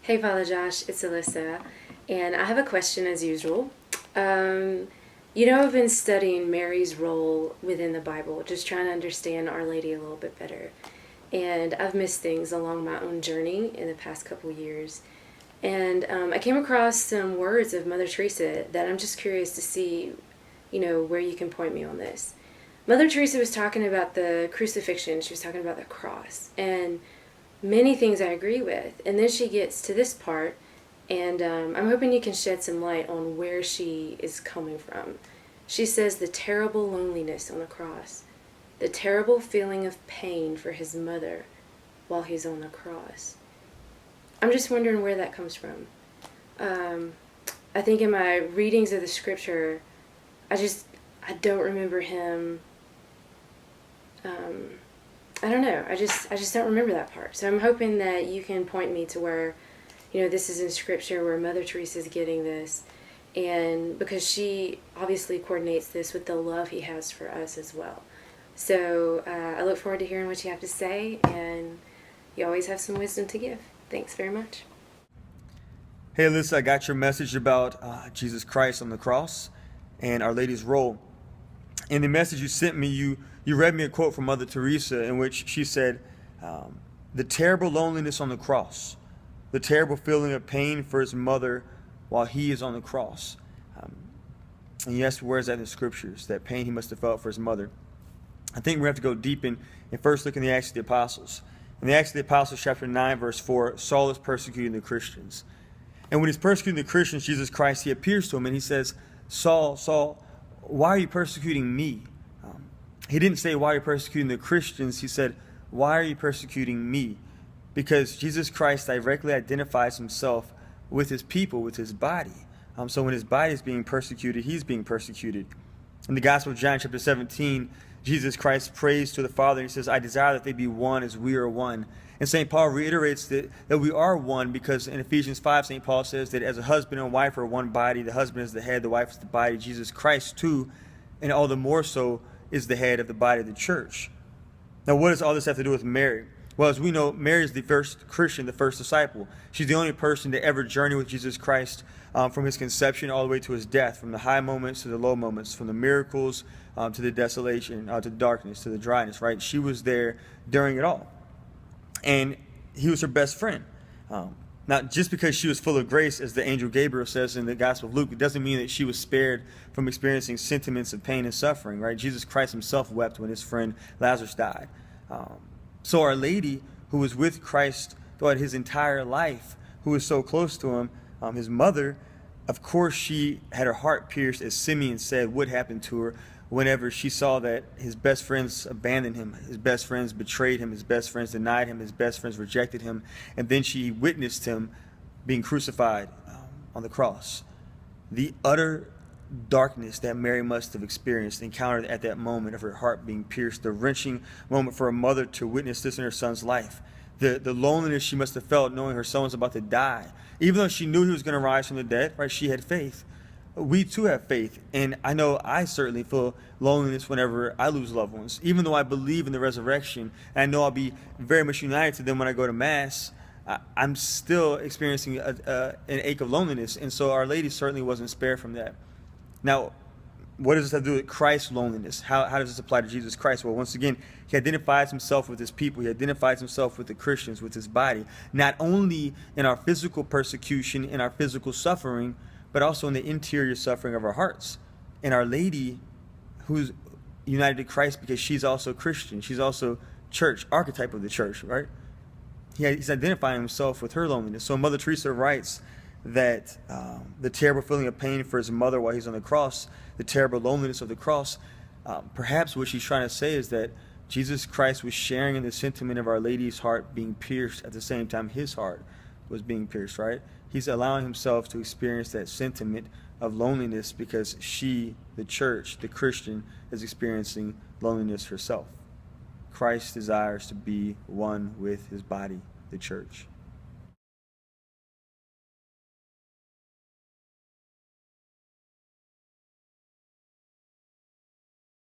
Hey, Father Josh, it's Alyssa, and I have a question as usual. I've been studying Mary's role within the Bible, just trying to understand Our Lady a little bit better. And I've missed things along my own journey in the past couple years. And I came across some words of Mother Teresa that I'm just curious to see, where you can point me on this. Mother Teresa was talking about the crucifixion, she was talking about the cross, and many things I agree with. And then she gets to this part, and I'm hoping you can shed some light on where she is coming from. She says the terrible loneliness on the cross, the terrible feeling of pain for his mother while he's on the cross. I'm just wondering where that comes from. I think in my readings of the scripture, I don't remember him. I don't know. I just don't remember that part. So I'm hoping that you can point me to where, this is in scripture where Mother Teresa is getting this, and because she obviously coordinates this with the love he has for us as well. So I look forward to hearing what you have to say, and you always have some wisdom to give. Thanks very much. Hey, Alyssa, I got your message about Jesus Christ on the cross and Our Lady's role. In the message you sent me, you read me a quote from Mother Teresa in which she said, the terrible loneliness on the cross, the terrible feeling of pain for his mother while he is on the cross. And you asked, where is that in the scriptures, that pain he must have felt for his mother? I think we have to go deep and first look in the Acts of the Apostles. In the Acts of the Apostles, chapter 9, verse 4, Saul is persecuting the Christians. And when he's persecuting the Christians, Jesus Christ, he appears to him and he says, Saul, Saul, why are you persecuting me? He didn't say, why are you persecuting the Christians? He said, why are you persecuting me? Because Jesus Christ directly identifies himself with his people, with his body. So when his body is being persecuted, he's being persecuted. In the Gospel of John, chapter 17, Jesus Christ prays to the Father and he says, I desire that they be one as we are one. And St. Paul reiterates that we are one because in Ephesians 5, St. Paul says that as a husband and wife are one body, the husband is the head, the wife is the body. Jesus Christ too, and all the more so, is the head of the body of the church. Now, what does all this have to do with Mary? Well, as we know, Mary is the first Christian, the first disciple. She's the only person to ever journey with Jesus Christ from his conception all the way to his death, from the high moments to the low moments, from the miracles to the desolation, to the darkness, to the dryness, right? She was there during it all. And he was her best friend. Now, just because she was full of grace, as the angel Gabriel says in the Gospel of Luke, it doesn't mean that she was spared from experiencing sentiments of pain and suffering, right? Jesus Christ himself wept when his friend Lazarus died. So Our Lady, who was with Christ throughout his entire life, who was so close to him, his mother, of course she had her heart pierced, as Simeon said would happen to her, whenever she saw that his best friends abandoned him, his best friends betrayed him, his best friends denied him, his best friends rejected him, and then she witnessed him being crucified on the cross. The utter darkness that Mary must have experienced, encountered at that moment of her heart being pierced, the wrenching moment for a mother to witness this in her son's life, the loneliness she must have felt knowing her son was about to die. Even though she knew he was going to rise from the dead, right? She had faith. We too have faith, and I know I certainly feel loneliness whenever I lose loved ones. Even though I believe in the resurrection, and I know I'll be very much united to them when I go to Mass, I'm still experiencing an ache of loneliness, and so Our Lady certainly wasn't spared from that. Now, what does this have to do with Christ's loneliness? How does this apply to Jesus Christ? Well, once again, he identifies himself with his people. He identifies himself with the Christians, with his body, not only in our physical persecution, in our physical suffering, but also in the interior suffering of our hearts. And Our Lady, who's united to Christ because she's also Christian, she's also church, archetype of the church, right? He's identifying himself with her loneliness. So Mother Teresa writes that the terrible feeling of pain for his mother while he's on the cross, the terrible loneliness of the cross, perhaps what she's trying to say is that Jesus Christ was sharing in the sentiment of Our Lady's heart being pierced at the same time his heart was being pierced, right? He's allowing himself to experience that sentiment of loneliness because she, the church, the Christian, is experiencing loneliness herself. Christ desires to be one with his body, the church.